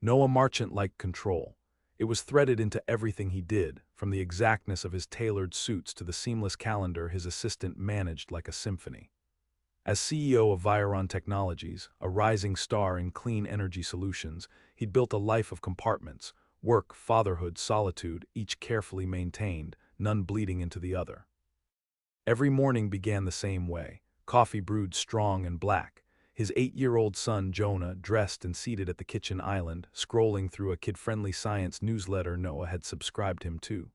Noah Marchant liked control. It was threaded into everything he did, from the exactness of his tailored suits to the seamless calendar his assistant managed like a symphony. As CEO of Viron Technologies, a rising star in clean energy solutions, he'd built a life of compartments: work, fatherhood, solitude, each carefully maintained, none bleeding into the other. Every morning began the same way: coffee brewed strong and black. His 8-year-old son Jonah dressed and seated at the kitchen island, scrolling through a kid-friendly science newsletter Noah had subscribed him to.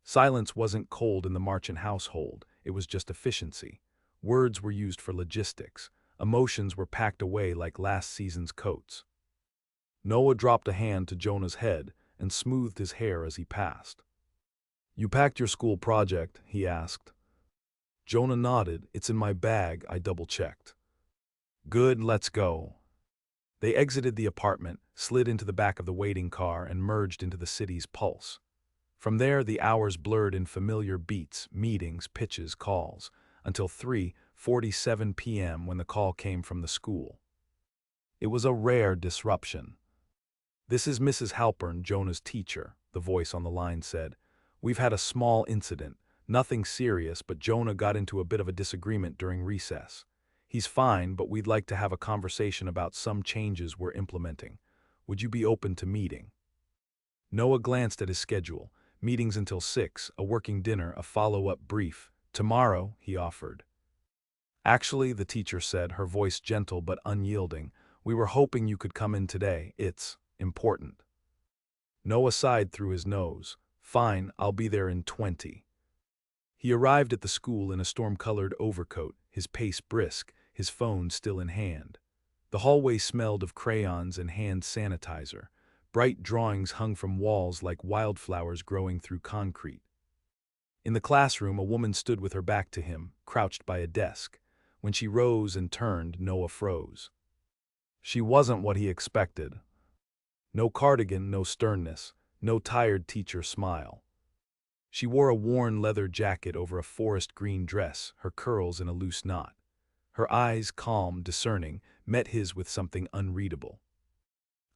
Silence wasn't cold in the Marchant household, it was just efficiency. Words were used for logistics. Emotions were packed away like last season's coats. Noah dropped a hand to Jonah's head and smoothed his hair as he passed. "You packed your school project?" he asked. Jonah nodded. "It's in my bag," I double-checked. "Good, let's go." They exited the apartment, slid into the back of the waiting car, and merged into the city's pulse. From there, the hours blurred in familiar beats, meetings, pitches, calls, until 3:47 p.m. when the call came from the school. It was a rare disruption. "This is Mrs. Halpern, Jonah's teacher," the voice on the line said. "We've had a small incident. Nothing serious, but Jonah got into a bit of a disagreement during recess. He's fine, but we'd like to have a conversation about some changes we're implementing. Would you be open to meeting?" Noah glanced at his schedule. Meetings until 6, a working dinner, a follow-up brief. "Tomorrow," he offered. "Actually," the teacher said, her voice gentle but unyielding, "we were hoping you could come in today. It's important." Noah sighed through his nose. "Fine, I'll be there in 20. He arrived at the school in a storm-colored overcoat, his pace brisk, his phone still in hand. The hallway smelled of crayons and hand sanitizer. Bright drawings hung from walls like wildflowers growing through concrete. In the classroom, a woman stood with her back to him, crouched by a desk. When she rose and turned, Noah froze. She wasn't what he expected. No cardigan, no sternness, no tired teacher smile. She wore a worn leather jacket over a forest green dress, her curls in a loose knot. Her eyes, calm, discerning, met his with something unreadable.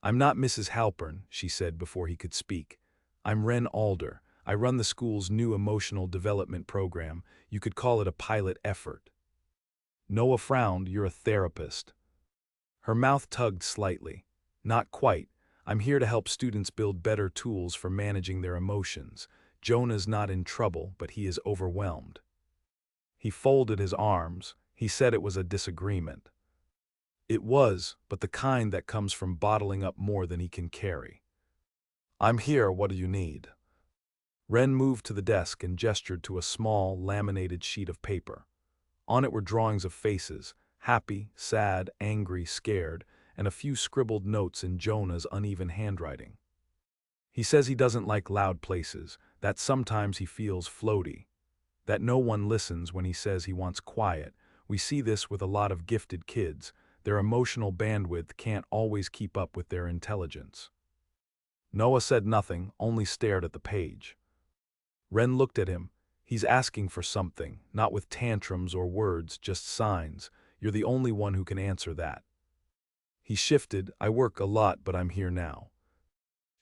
"I'm not Mrs. Halpern," she said before he could speak. "I'm Ren Alder. I run the school's new emotional development program. You could call it a pilot effort." Noah frowned. "You're a therapist." Her mouth tugged slightly. "Not quite. I'm here to help students build better tools for managing their emotions. Jonah's not in trouble, but he is overwhelmed." He folded his arms. He said it was a disagreement. It was, but the kind that comes from bottling up more than he can carry. "I'm here, what do you need?" Ren moved to the desk and gestured to a small, laminated sheet of paper. On it were drawings of faces, happy, sad, angry, scared, and a few scribbled notes in Jonah's uneven handwriting. "He says he doesn't like loud places, that sometimes he feels floaty, that no one listens when he says he wants quiet. We see this with a lot of gifted kids. Their emotional bandwidth can't always keep up with their intelligence." Noah said nothing, only stared at the page. Ren looked at him. "He's asking for something, not with tantrums or words, just signs. You're the only one who can answer that." He shifted. "I work a lot, but I'm here now."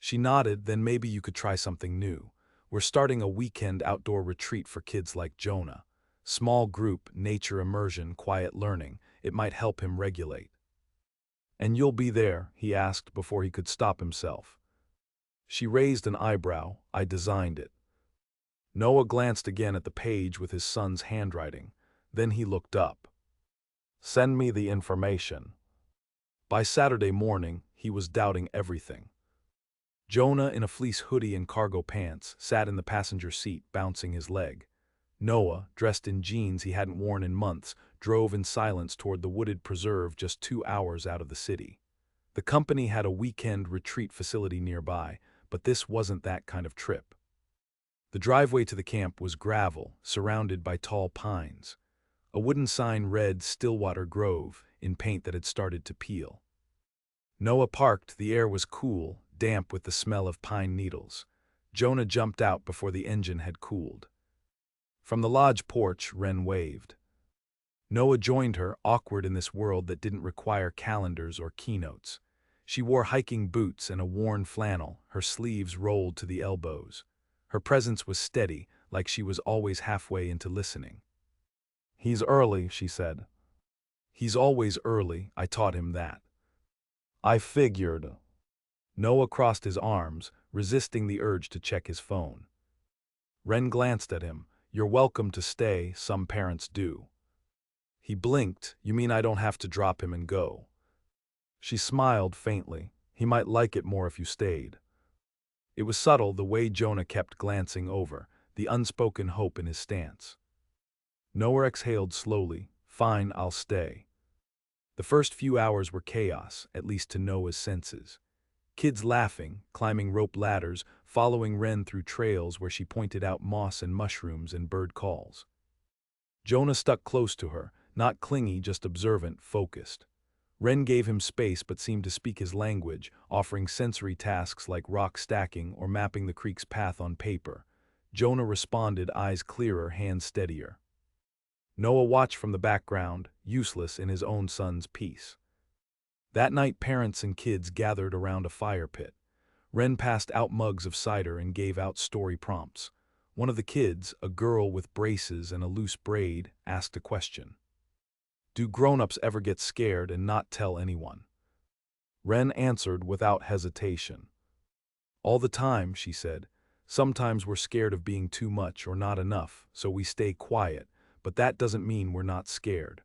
She nodded. "Then maybe you could try something new. We're starting a weekend outdoor retreat for kids like Jonah. Small group, nature immersion, quiet learning. It might help him regulate." "And you'll be there?" he asked before he could stop himself. She raised an eyebrow. "I designed it." Noah glanced again at the page with his son's handwriting. Then he looked up. "Send me the information." By Saturday morning, he was doubting everything. Jonah, in a fleece hoodie and cargo pants, sat in the passenger seat, bouncing his leg. Noah, dressed in jeans he hadn't worn in months, drove in silence toward the wooded preserve just 2 hours out of the city. The company had a weekend retreat facility nearby, but this wasn't that kind of trip. The driveway to the camp was gravel, surrounded by tall pines. A wooden sign read Stillwater Grove in paint that had started to peel. Noah parked. The air was cool, damp with the smell of pine needles. Jonah jumped out before the engine had cooled. From the lodge porch, Ren waved. Noah joined her, awkward in this world that didn't require calendars or keynotes. She wore hiking boots and a worn flannel, her sleeves rolled to the elbows. Her presence was steady, like she was always halfway into listening. "He's early," she said. "He's always early, I taught him that." "I figured." Noah crossed his arms, resisting the urge to check his phone. Wren glanced at him. "You're welcome to stay, some parents do." He blinked. "You mean I don't have to drop him and go?" She smiled faintly. "He might like it more if you stayed." It was subtle the way Jonah kept glancing over, the unspoken hope in his stance. Noah exhaled slowly. "Fine, I'll stay." The first few hours were chaos, at least to Noah's senses. Kids laughing, climbing rope ladders, following Wren through trails where she pointed out moss and mushrooms and bird calls. Jonah stuck close to her, not clingy, just observant, focused. Wren gave him space but seemed to speak his language, offering sensory tasks like rock stacking or mapping the creek's path on paper. Jonah responded, eyes clearer, hands steadier. Noah watched from the background, useless in his own son's peace. That night parents and kids gathered around a fire pit. Wren passed out mugs of cider and gave out story prompts. One of the kids, a girl with braces and a loose braid, asked a question. "Do grown-ups ever get scared and not tell anyone?" Wren answered without hesitation. "All the time," she said. "Sometimes we're scared of being too much or not enough, so we stay quiet, but that doesn't mean we're not scared."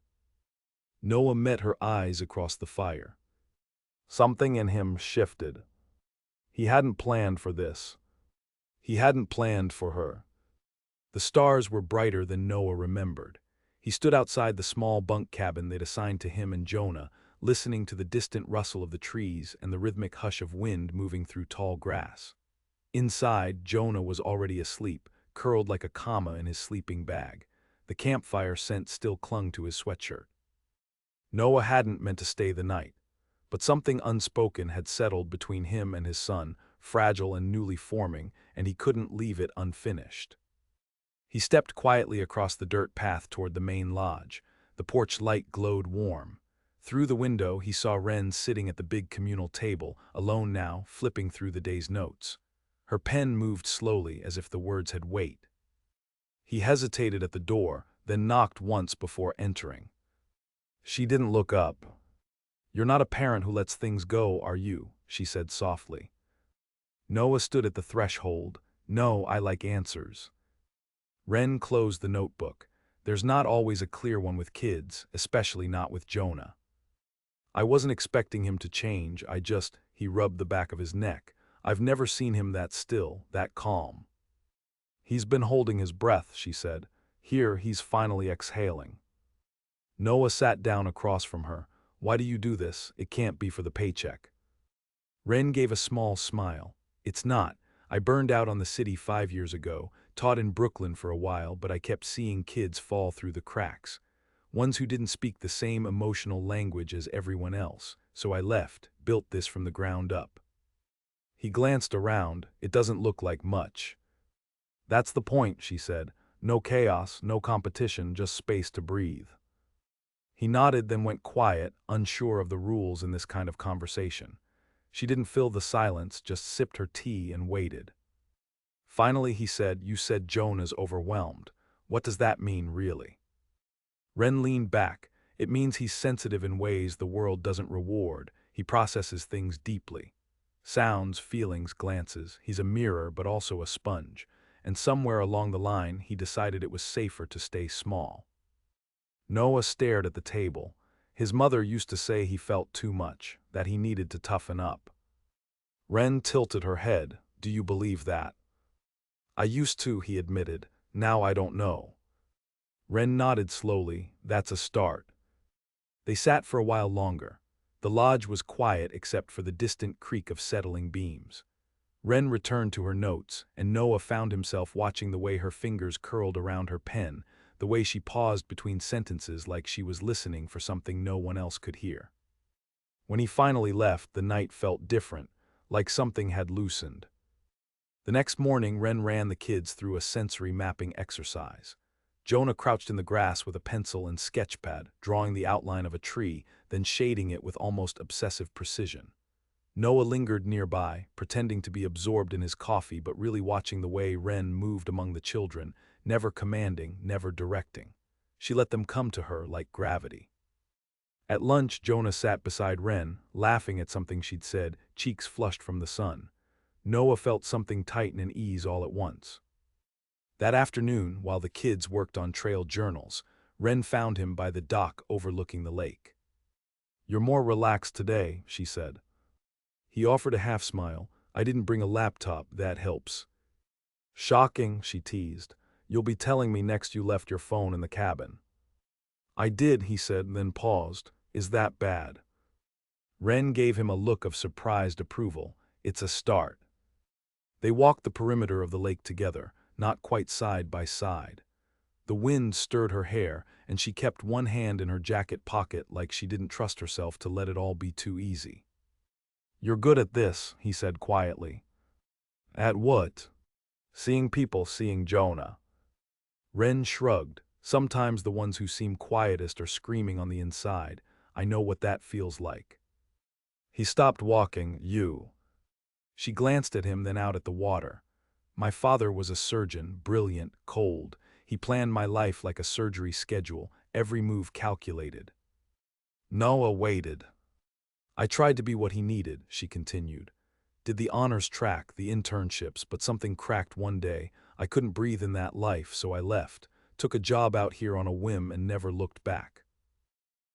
Noah met her eyes across the fire. Something in him shifted. He hadn't planned for this. He hadn't planned for her. The stars were brighter than Noah remembered. He stood outside the small bunk cabin they'd assigned to him and Jonah, listening to the distant rustle of the trees and the rhythmic hush of wind moving through tall grass. Inside, Jonah was already asleep, curled like a comma in his sleeping bag. The campfire scent still clung to his sweatshirt. Noah hadn't meant to stay the night, but something unspoken had settled between him and his son, fragile and newly forming, and he couldn't leave it unfinished. He stepped quietly across the dirt path toward the main lodge. The porch light glowed warm. Through the window, he saw Wren sitting at the big communal table, alone now, flipping through the day's notes. Her pen moved slowly, as if the words had weight. He hesitated at the door, then knocked once before entering. She didn't look up. "You're not a parent who lets things go, are you?" she said softly. Noah stood at the threshold. "No, I like answers." Wren closed the notebook. "There's not always a clear one with kids, especially not with Jonah. I wasn't expecting him to change, he rubbed the back of his neck. "I've never seen him that still, that calm." "He's been holding his breath," she said. "Here, he's finally exhaling." Noah sat down across from her. "Why do you do this? It can't be for the paycheck." Wren gave a small smile. "It's not. I burned out on the city 5 years ago, taught in Brooklyn for a while, but I kept seeing kids fall through the cracks. Ones who didn't speak the same emotional language as everyone else, so I left, built this from the ground up." He glanced around. "It doesn't look like much." "That's the point," she said. "No chaos, no competition, just space to breathe." He nodded, then went quiet, unsure of the rules in this kind of conversation. She didn't fill the silence, just sipped her tea and waited. Finally he said, "You said Jonah's overwhelmed. What does that mean, really?" Wren leaned back. "It means he's sensitive in ways the world doesn't reward. He processes things deeply. Sounds, feelings, glances. He's a mirror, but also a sponge. And somewhere along the line, he decided it was safer to stay small." Noah stared at the table. His mother used to say he felt too much, that he needed to toughen up. Wren tilted her head. "Do you believe that?" "I used to," he admitted. "Now I don't know." Wren nodded slowly. "That's a start." They sat for a while longer. The lodge was quiet except for the distant creak of settling beams. Wren returned to her notes, and Noah found himself watching the way her fingers curled around her pen, the way she paused between sentences like she was listening for something no one else could hear. When he finally left, the night felt different, like something had loosened. The next morning, Wren ran the kids through a sensory mapping exercise. Jonah crouched in the grass with a pencil and sketch pad, drawing the outline of a tree, then shading it with almost obsessive precision. Noah lingered nearby, pretending to be absorbed in his coffee but really watching the way Ren moved among the children, never commanding, never directing. She let them come to her like gravity. At lunch, Jonah sat beside Ren, laughing at something she'd said, cheeks flushed from the sun. Noah felt something tighten and ease all at once. That afternoon, while the kids worked on trail journals, Ren found him by the dock overlooking the lake. "You're more relaxed today," she said. He offered a half smile. "I didn't bring a laptop, that helps." "Shocking," she teased. "You'll be telling me next you left your phone in the cabin." "I did," he said, then paused. "Is that bad?" Ren gave him a look of surprised approval. "It's a start." They walked the perimeter of the lake together, not quite side by side. The wind stirred her hair, and she kept one hand in her jacket pocket like she didn't trust herself to let it all be too easy. "You're good at this," he said quietly. "At what?" "Seeing people, seeing Jonah." Ren shrugged. "Sometimes the ones who seem quietest are screaming on the inside. I know what that feels like." He stopped walking. "You." She glanced at him, then out at the water. "My father was a surgeon, brilliant, cold. He planned my life like a surgery schedule, every move calculated." Noah waited. "I tried to be what he needed," she continued. "Did the honors track, the internships, but something cracked one day. I couldn't breathe in that life, so I left. Took a job out here on a whim and never looked back."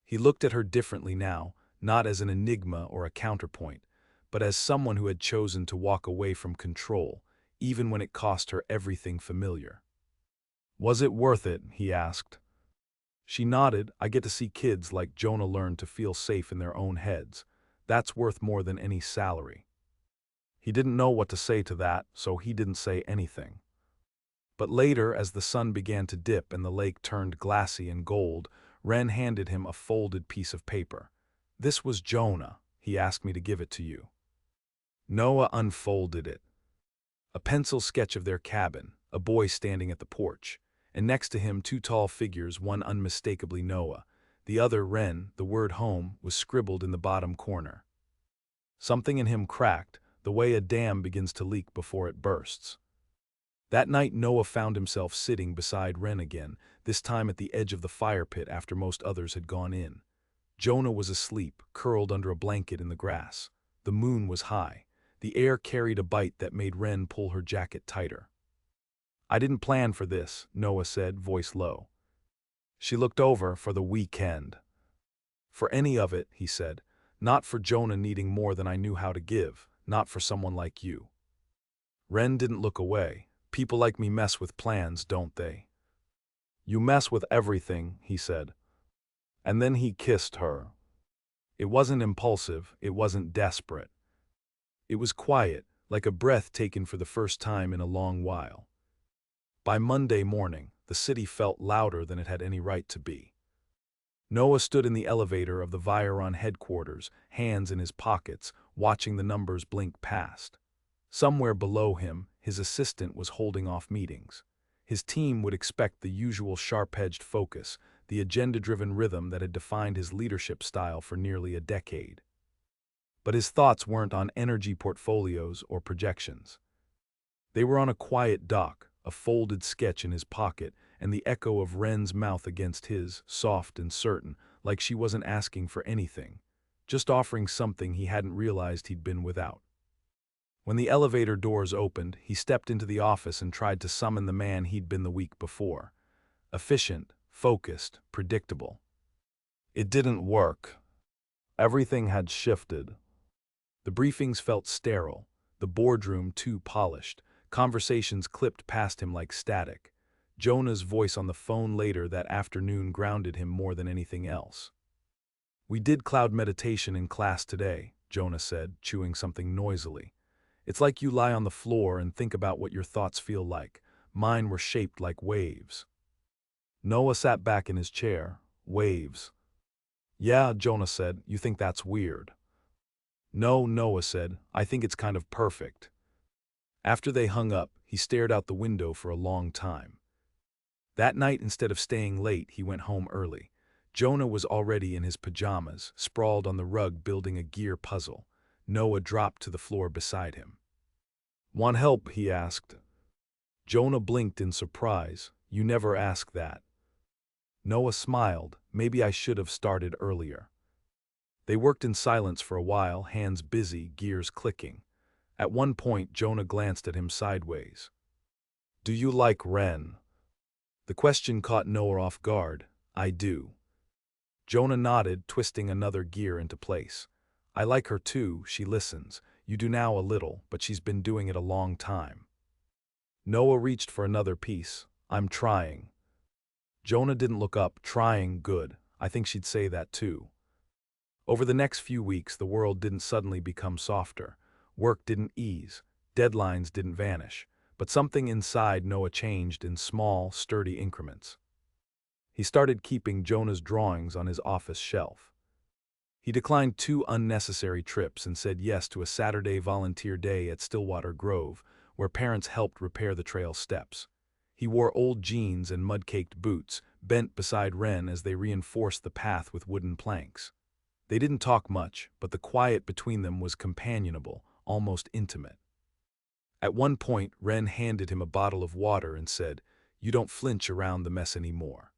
He looked at her differently now, not as an enigma or a counterpoint, but as someone who had chosen to walk away from control, even when it cost her everything familiar. "Was it worth it?" he asked. She nodded. "I get to see kids like Jonah learn to feel safe in their own heads. That's worth more than any salary." He didn't know what to say to that, so he didn't say anything. But later, as the sun began to dip and the lake turned glassy and gold, Ren handed him a folded piece of paper. "This was Jonah. He asked me to give it to you." Noah unfolded it. A pencil sketch of their cabin, a boy standing at the porch, and next to him two tall figures, one unmistakably Noah, the other Ren. The word home was scribbled in the bottom corner. Something in him cracked, the way a dam begins to leak before it bursts. That night Noah found himself sitting beside Ren again, this time at the edge of the fire pit after most others had gone in. Jonah was asleep, curled under a blanket in the grass. The moon was high. The air carried a bite that made Ren pull her jacket tighter. "I didn't plan for this," Noah said, voice low. She looked over. "For the weekend." "For any of it," he said. "Not for Jonah needing more than I knew how to give, not for someone like you." Ren didn't look away. "People like me mess with plans, don't they?" "You mess with everything," he said. And then he kissed her. It wasn't impulsive, it wasn't desperate. It was quiet, like a breath taken for the first time in a long while. By Monday morning, the city felt louder than it had any right to be. Noah stood in the elevator of the Viron headquarters, hands in his pockets, watching the numbers blink past. Somewhere below him, his assistant was holding off meetings. His team would expect the usual sharp-edged focus, the agenda-driven rhythm that had defined his leadership style for nearly a decade. But his thoughts weren't on energy portfolios or projections. They were on a quiet dock, a folded sketch in his pocket, and the echo of Ren's mouth against his, soft and certain, like she wasn't asking for anything, just offering something he hadn't realized he'd been without. When the elevator doors opened, he stepped into the office and tried to summon the man he'd been the week before. Efficient, focused, predictable. It didn't work. Everything had shifted. The briefings felt sterile, the boardroom too polished, conversations clipped past him like static. Jonah's voice on the phone later that afternoon grounded him more than anything else. "We did cloud meditation in class today," Jonah said, chewing something noisily. "It's like you lie on the floor and think about what your thoughts feel like. Mine were shaped like waves." Noah sat back in his chair. "Waves." "Yeah," Jonah said. "You think that's weird?" "No," Noah said. "I think it's kind of perfect." After they hung up, he stared out the window for a long time. That night, instead of staying late, he went home early. Jonah was already in his pajamas, sprawled on the rug building a gear puzzle. Noah dropped to the floor beside him. "Want help?" he asked. Jonah blinked in surprise. "You never ask that." Noah smiled. "Maybe I should have started earlier." They worked in silence for a while, hands busy, gears clicking. At one point, Jonah glanced at him sideways. "Do you like Ren?" The question caught Noah off guard. "I do." Jonah nodded, twisting another gear into place. "I like her too, she listens. You do now a little, but she's been doing it a long time." Noah reached for another piece. "I'm trying." Jonah didn't look up. "Trying, good. I think she'd say that too." Over the next few weeks, the world didn't suddenly become softer. Work didn't ease. Deadlines didn't vanish. But something inside Noah changed in small, sturdy increments. He started keeping Jonah's drawings on his office shelf. He declined 2 unnecessary trips and said yes to a Saturday volunteer day at Stillwater Grove, where parents helped repair the trail steps. He wore old jeans and mud-caked boots, bent beside Ren as they reinforced the path with wooden planks. They didn't talk much, but the quiet between them was companionable, almost intimate. At one point, Ren handed him a bottle of water and said, "You don't flinch around the mess anymore."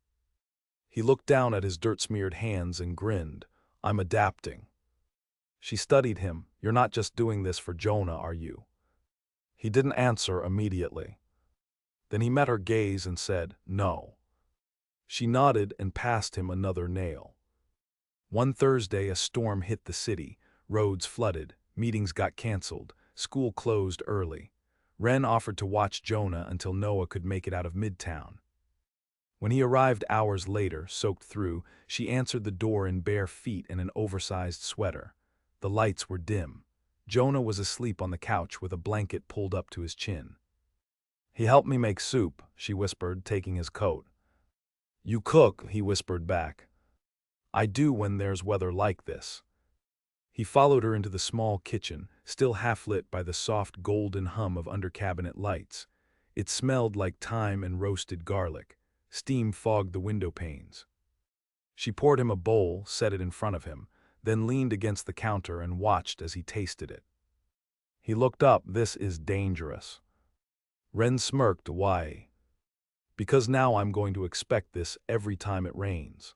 He looked down at his dirt-smeared hands and grinned. "I'm adapting." She studied him. "You're not just doing this for Jonah, are you?" He didn't answer immediately. Then he met her gaze and said, "No." She nodded and passed him another nail. One Thursday, a storm hit the city. Roads flooded, meetings got canceled, school closed early. Ren offered to watch Jonah until Noah could make it out of Midtown. When he arrived hours later, soaked through, she answered the door in bare feet and an oversized sweater. The lights were dim. Jonah was asleep on the couch with a blanket pulled up to his chin. "He helped me make soup," she whispered, taking his coat. "You cook," he whispered back. "I do when there's weather like this." He followed her into the small kitchen, still half-lit by the soft golden hum of under-cabinet lights. It smelled like thyme and roasted garlic. Steam fogged the window panes. She poured him a bowl, set it in front of him, then leaned against the counter and watched as he tasted it. He looked up. "This is dangerous." Ren smirked. "Why?" "Because now I'm going to expect this every time it rains."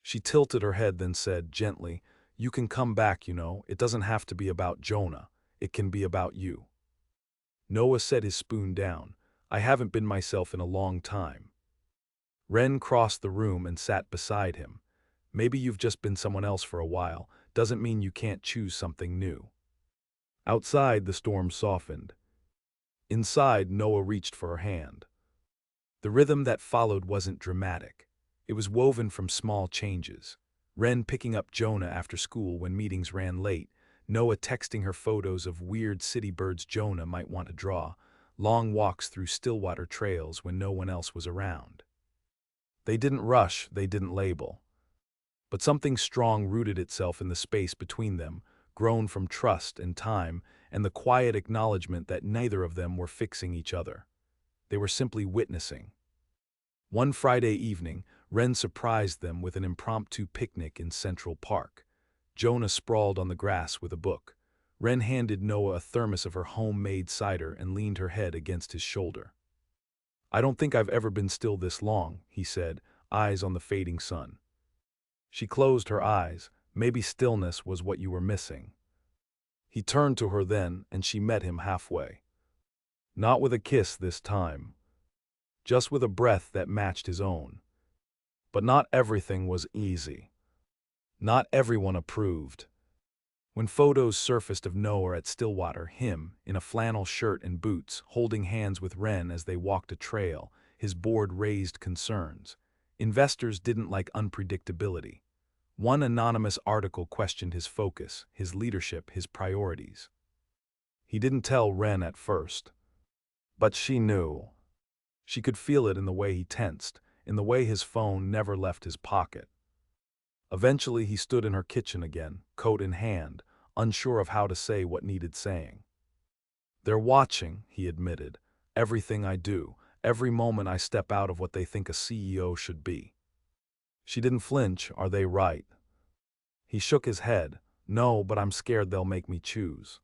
She tilted her head, then said gently, "You can come back, you know. It doesn't have to be about Jonah. It can be about you." Noah set his spoon down. "I haven't been myself in a long time." Ren crossed the room and sat beside him. "Maybe you've just been someone else for a while. Doesn't mean you can't choose something new." Outside, the storm softened. Inside, Noah reached for her hand. The rhythm that followed wasn't dramatic. It was woven from small changes. Ren picking up Jonah after school when meetings ran late, Noah texting her photos of weird city birds Jonah might want to draw, long walks through Stillwater trails when no one else was around. They didn't rush, they didn't label. But something strong rooted itself in the space between them, grown from trust and time and the quiet acknowledgement that neither of them were fixing each other. They were simply witnessing. One Friday evening, Ren surprised them with an impromptu picnic in Central Park. Jonah sprawled on the grass with a book. Ren handed Noah a thermos of her homemade cider and leaned her head against his shoulder. "I don't think I've ever been still this long," he said, eyes on the fading sun. She closed her eyes. "Maybe stillness was what you were missing." He turned to her then, and she met him halfway. Not with a kiss this time, just with a breath that matched his own. But not everything was easy. Not everyone approved. When photos surfaced of Noah at Stillwater, him, in a flannel shirt and boots, holding hands with Ren as they walked a trail, his board raised concerns. Investors didn't like unpredictability. One anonymous article questioned his focus, his leadership, his priorities. He didn't tell Ren at first. But she knew. She could feel it in the way he tensed, in the way his phone never left his pocket. Eventually he stood in her kitchen again, coat in hand, unsure of how to say what needed saying. "They're watching," he admitted. "Everything I do, every moment I step out of what they think a CEO should be." She didn't flinch. "Are they right?" He shook his head. No, but I'm scared they'll make me choose.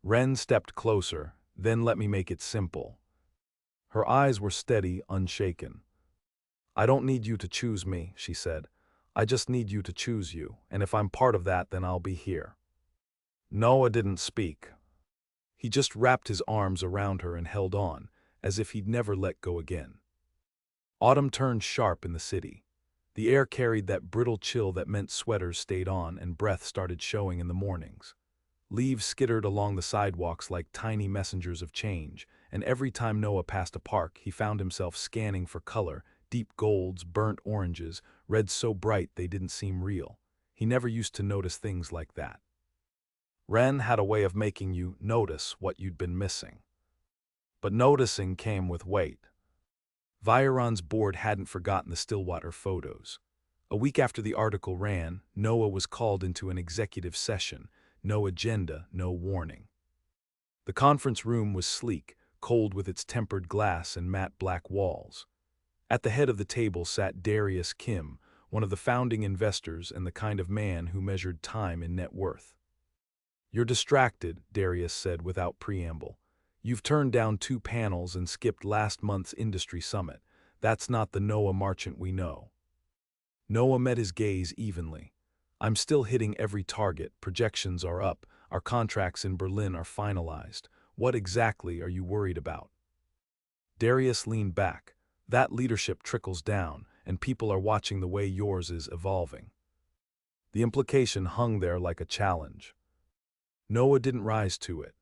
Ren stepped closer, then let me make it simple. Her eyes were steady, unshaken. I don't need you to choose me, she said. I just need you to choose you, and if I'm part of that, then I'll be here. Noah didn't speak. He just wrapped his arms around her and held on, as if he'd never let go again. Autumn turned sharp in the city. The air carried that brittle chill that meant sweaters stayed on and breath started showing in the mornings. Leaves skittered along the sidewalks like tiny messengers of change, and every time Noah passed a park, he found himself scanning for color, deep golds, burnt oranges, reds so bright they didn't seem real. He never used to notice things like that. Ren had a way of making you notice what you'd been missing. But noticing came with weight. Viron's board hadn't forgotten the Stillwater photos. A week after the article ran, Noah was called into an executive session. No agenda, no warning. The conference room was sleek, cold with its tempered glass and matte black walls. At the head of the table sat Darius Kim, one of the founding investors and the kind of man who measured time in net worth. You're distracted, Darius said without preamble. You've turned down 2 panels and skipped last month's industry summit. That's not the Noah Marchant we know. Noah met his gaze evenly. I'm still hitting every target, projections are up, our contracts in Berlin are finalized. What exactly are you worried about? Darius leaned back. That leadership trickles down, and people are watching the way yours is evolving. The implication hung there like a challenge. Noah didn't rise to it.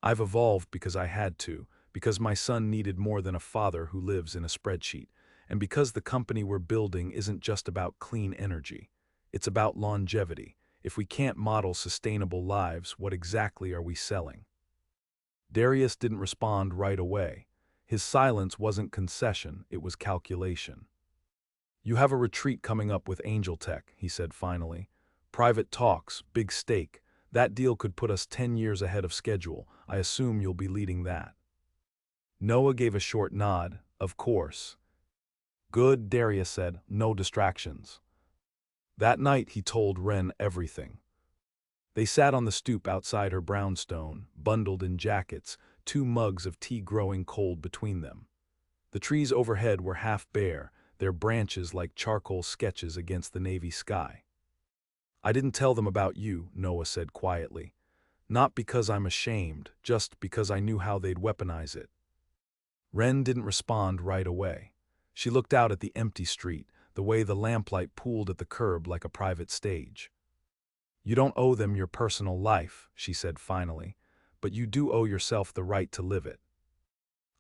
I've evolved because I had to, because my son needed more than a father who lives in a spreadsheet, and because the company we're building isn't just about clean energy. It's about longevity. If we can't model sustainable lives, what exactly are we selling? Darius didn't respond right away. His silence wasn't concession, it was calculation. You have a retreat coming up with Angel Tech, he said finally. Private talks, big stake. That deal could put us 10 years ahead of schedule. I assume you'll be leading that. Noah gave a short nod. Of course. Good, Darius said. No distractions. That night he told Ren everything. They sat on the stoop outside her brownstone, bundled in jackets, 2 mugs of tea growing cold between them. The trees overhead were half bare, their branches like charcoal sketches against the navy sky. I didn't tell them about you, Noah said quietly. Not because I'm ashamed, just because I knew how they'd weaponize it. Ren didn't respond right away. She looked out at the empty street, the way the lamplight pooled at the curb like a private stage. You don't owe them your personal life, she said finally, but you do owe yourself the right to live it.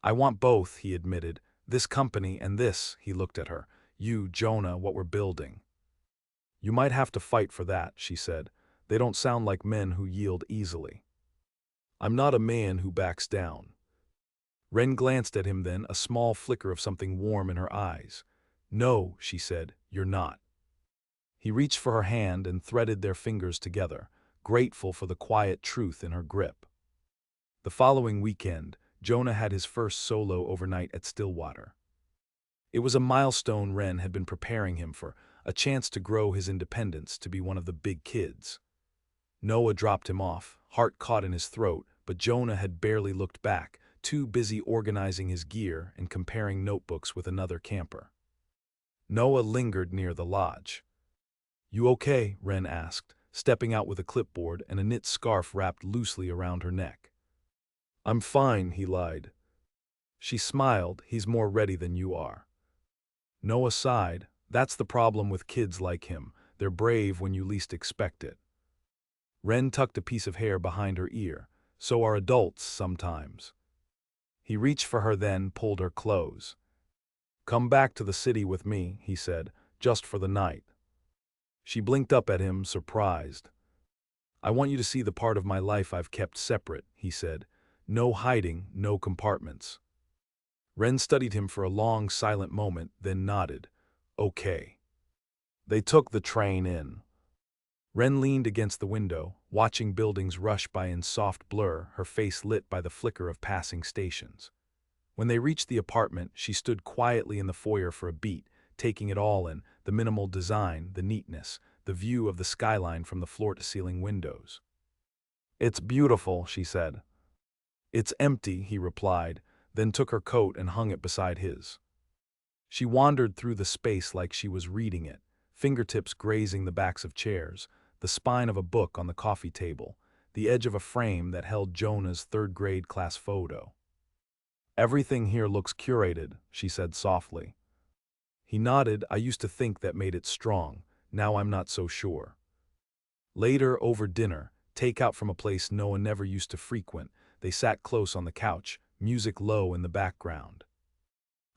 I want both, he admitted. This company and this, he looked at her. You, Jonah, what we're building. You might have to fight for that, she said. They don't sound like men who yield easily. I'm not a man who backs down. Ren glanced at him then, a small flicker of something warm in her eyes. No, she said, you're not. He reached for her hand and threaded their fingers together, grateful for the quiet truth in her grip. The following weekend, Jonah had his first solo overnight at Stillwater. It was a milestone Ren had been preparing him for, a chance to grow his independence, to be one of the big kids. Noah dropped him off, heart caught in his throat, but Jonah had barely looked back, too busy organizing his gear and comparing notebooks with another camper. Noah lingered near the lodge. You okay? Ren asked, stepping out with a clipboard and a knit scarf wrapped loosely around her neck. I'm fine, he lied. She smiled. He's more ready than you are. Noah sighed. That's the problem with kids like him. They're brave when you least expect it. Ren tucked a piece of hair behind her ear. So are adults sometimes. He reached for her then, pulled her close. Come back to the city with me, he said, just for the night. She blinked up at him, surprised. I want you to see the part of my life I've kept separate, he said. No hiding, no compartments. Ren studied him for a long, silent moment, then nodded. Okay. They took the train in. Ren leaned against the window, watching buildings rush by in soft blur, her face lit by the flicker of passing stations. When they reached the apartment, she stood quietly in the foyer for a beat, taking it all in, the minimal design, the neatness, the view of the skyline from the floor-to-ceiling windows. "It's beautiful," she said. "It's empty," he replied, then took her coat and hung it beside his. She wandered through the space like she was reading it, fingertips grazing the backs of chairs, the spine of a book on the coffee table, the edge of a frame that held Jonah's third-grade class photo. "Everything here looks curated," she said softly. He nodded. "I used to think that made it strong. Now I'm not so sure." Later, over dinner, takeout from a place Noah never used to frequent, they sat close on the couch, music low in the background.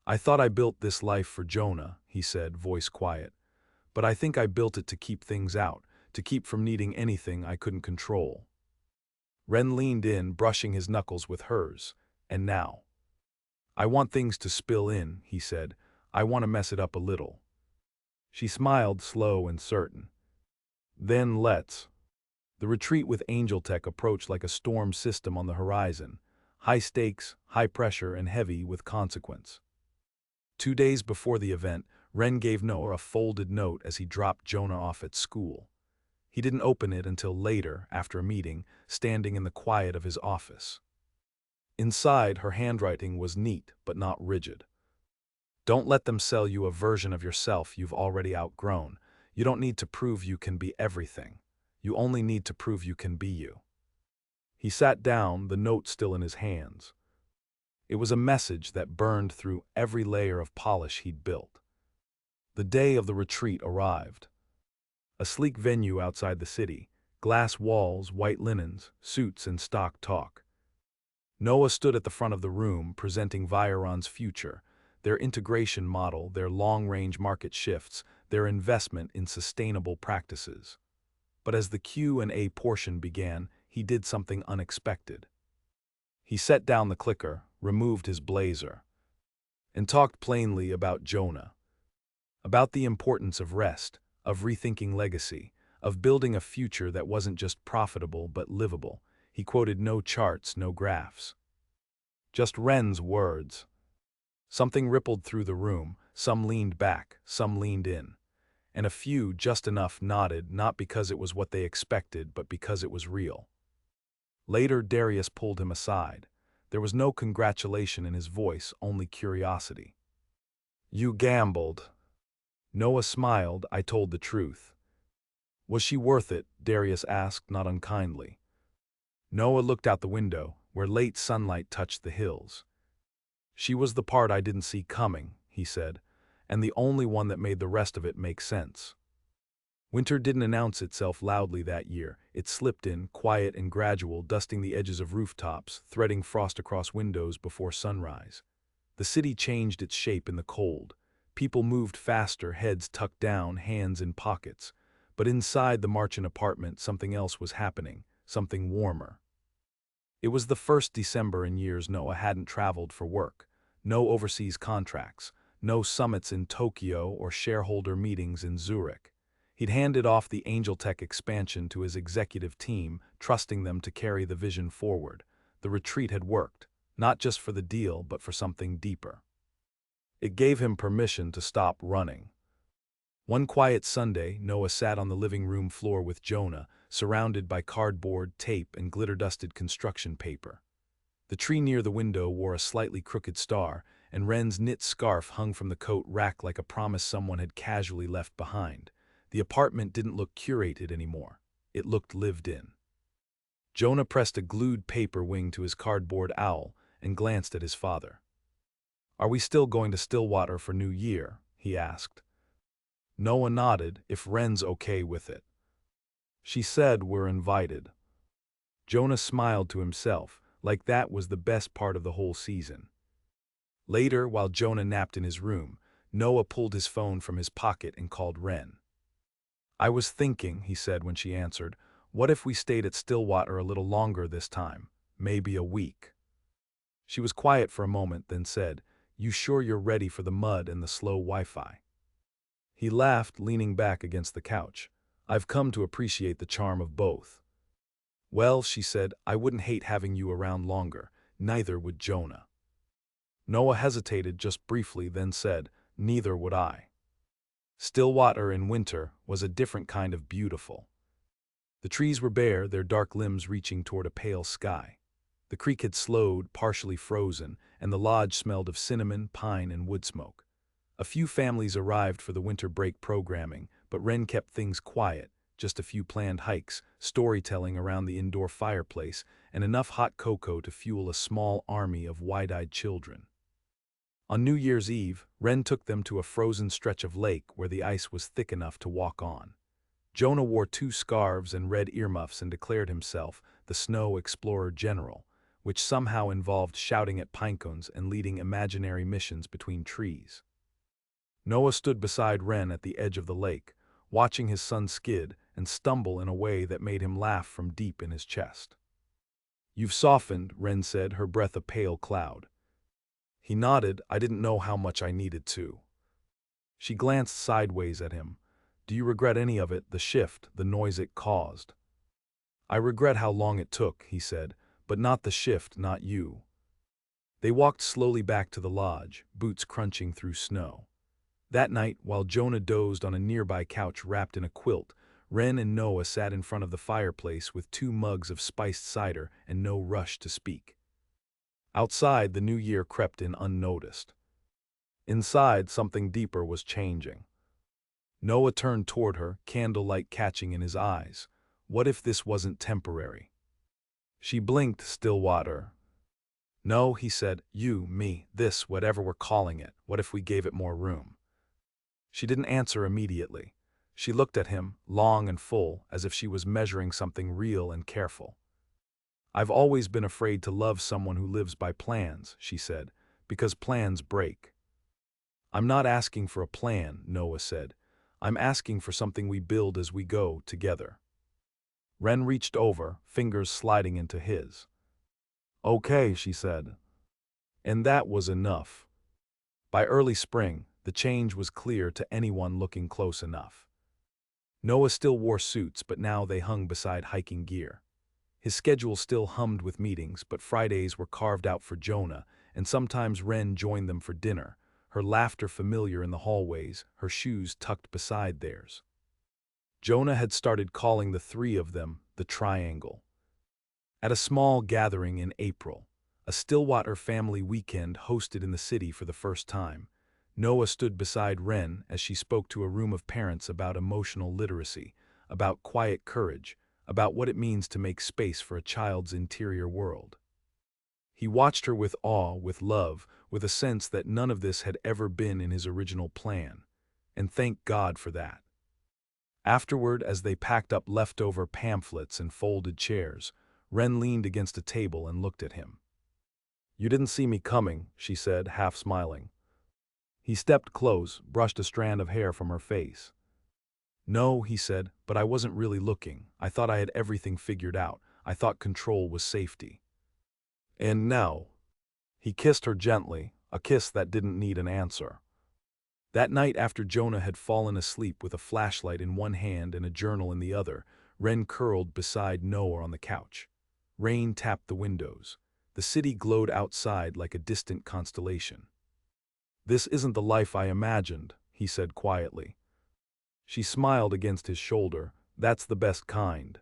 "I thought I built this life for Jonah," he said, voice quiet. "But I think I built it to keep things out, to keep from needing anything I couldn't control." Ren leaned in, brushing his knuckles with hers. "And now? I want things to spill in," he said. "I want to mess it up a little." She smiled, slow and certain. "Then let's." The retreat with Angel Tech approached like a storm system on the horizon, high stakes, high pressure, and heavy with consequence. 2 days before the event, Ren gave Noah a folded note as he dropped Jonah off at school. He didn't open it until later, after a meeting, standing in the quiet of his office. Inside, her handwriting was neat but not rigid. "Don't let them sell you a version of yourself you've already outgrown. You don't need to prove you can be everything. You only need to prove you can be you." He sat down, the note still in his hands. It was a message that burned through every layer of polish he'd built. The day of the retreat arrived. A sleek venue outside the city, glass walls, white linens, suits, and stock talk. Noah stood at the front of the room, presenting Viron's future, their integration model, their long-range market shifts, their investment in sustainable practices. But as the Q&A portion began, he did something unexpected. He set down the clicker, removed his blazer, and talked plainly about Jonah. About the importance of rest, of rethinking legacy, of building a future that wasn't just profitable but livable. He quoted no charts, no graphs. Just Ren's words. Something rippled through the room, some leaned back, some leaned in. And a few, just enough, nodded, not because it was what they expected, but because it was real. Later, Darius pulled him aside. There was no congratulation in his voice, only curiosity. "You gambled." Noah smiled. "I told the truth." "Was she worth it?" Darius asked, not unkindly. Noah looked out the window, where late sunlight touched the hills. "She was the part I didn't see coming," he said, "and the only one that made the rest of it make sense." Winter didn't announce itself loudly that year. It slipped in, quiet and gradual, dusting the edges of rooftops, threading frost across windows before sunrise. The city changed its shape in the cold. People moved faster, heads tucked down, hands in pockets. But inside the Marchant apartment, something else was happening, something warmer. It was the first December in years Noah hadn't traveled for work. No overseas contracts, no summits in Tokyo or shareholder meetings in Zurich. He'd handed off the Angel Tech expansion to his executive team, trusting them to carry the vision forward. The retreat had worked, not just for the deal, but for something deeper. It gave him permission to stop running. One quiet Sunday, Noah sat on the living room floor with Jonah, surrounded by cardboard, tape, and glitter-dusted construction paper. The tree near the window wore a slightly crooked star, and Ren's knit scarf hung from the coat rack like a promise someone had casually left behind. The apartment didn't look curated anymore. It looked lived in. Jonah pressed a glued paper wing to his cardboard owl and glanced at his father. "Are we still going to Stillwater for New Year?" he asked. Noah nodded, "If Ren's okay with it." She said, "We're invited." Jonah smiled to himself, like that was the best part of the whole season. Later, while Jonah napped in his room, Noah pulled his phone from his pocket and called Ren. "I was thinking," he said when she answered, "what if we stayed at Stillwater a little longer this time? Maybe a week." She was quiet for a moment, then said, "You sure you're ready for the mud and the slow Wi-Fi?" He laughed, leaning back against the couch. "I've come to appreciate the charm of both." "Well," she said, "I wouldn't hate having you around longer. Neither would Jonah." Noah hesitated just briefly, then said, "Neither would I." Stillwater in winter was a different kind of beautiful. The trees were bare, their dark limbs reaching toward a pale sky. The creek had slowed, partially frozen, and the lodge smelled of cinnamon, pine, and wood smoke. A few families arrived for the winter break programming, but Wren kept things quiet, just a few planned hikes, storytelling around the indoor fireplace, and enough hot cocoa to fuel a small army of wide-eyed children. On New Year's Eve, Wren took them to a frozen stretch of lake where the ice was thick enough to walk on. Jonah wore 2 scarves and red earmuffs and declared himself the Snow Explorer General, which somehow involved shouting at pinecones and leading imaginary missions between trees. Noah stood beside Wren at the edge of the lake, watching his son skid and stumble in a way that made him laugh from deep in his chest. "You've softened," Wren said, her breath a pale cloud. He nodded. "I didn't know how much I needed to." She glanced sideways at him. "Do you regret any of it, the shift, the noise it caused?" "I regret how long it took," he said, "but not the shift, not you." They walked slowly back to the lodge, boots crunching through snow. That night, while Jonah dozed on a nearby couch wrapped in a quilt, Wren and Noah sat in front of the fireplace with 2 mugs of spiced cider and no rush to speak. Outside, the new year crept in unnoticed. Inside, something deeper was changing. Noah turned toward her, candlelight catching in his eyes. What if this wasn't temporary? She blinked. "Stillwater." "No," he said. "You, me, this, whatever we're calling it. What if we gave it more room?" She didn't answer immediately. She looked at him, long and full, as if she was measuring something real and careful. "I've always been afraid to love someone who lives by plans," she said, "because plans break." "I'm not asking for a plan," Noah said. "I'm asking for something we build as we go, together." Wren reached over, fingers sliding into his. "Okay," she said. And that was enough. By early spring, the change was clear to anyone looking close enough. Noah still wore suits, but now they hung beside hiking gear. His schedule still hummed with meetings, but Fridays were carved out for Jonah, and sometimes Wren joined them for dinner, her laughter familiar in the hallways, her shoes tucked beside theirs. Jonah had started calling the 3 of them the Triangle. At a small gathering in April, a Stillwater family weekend hosted in the city for the first time, Noah stood beside Wren as she spoke to a room of parents about emotional literacy, about quiet courage, about what it means to make space for a child's interior world. He watched her with awe, with love, with a sense that none of this had ever been in his original plan, and thank God for that. Afterward, as they packed up leftover pamphlets and folded chairs, Wren leaned against a table and looked at him. "You didn't see me coming," she said, half smiling. He stepped close, brushed a strand of hair from her face. "No," he said, "but I wasn't really looking. I thought I had everything figured out. I thought control was safety." "And now?" He kissed her gently, a kiss that didn't need an answer. That night, after Jonah had fallen asleep with a flashlight in one hand and a journal in the other, Wren curled beside Noah on the couch. Rain tapped the windows. The city glowed outside like a distant constellation. "This isn't the life I imagined," he said quietly. She smiled against his shoulder. "That's the best kind."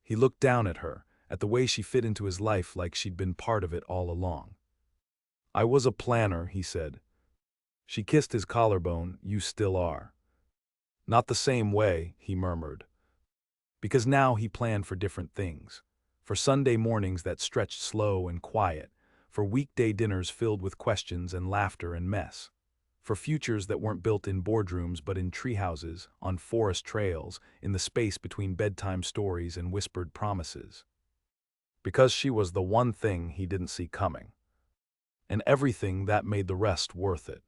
He looked down at her, at the way she fit into his life like she'd been part of it all along. "I was a planner," he said. She kissed his collarbone. "You still are." "Not the same way," he murmured. Because now he planned for different things. For Sunday mornings that stretched slow and quiet, for weekday dinners filled with questions and laughter and mess, for futures that weren't built in boardrooms but in treehouses, on forest trails, in the space between bedtime stories and whispered promises. Because she was the one thing he didn't see coming. And everything that made the rest worth it.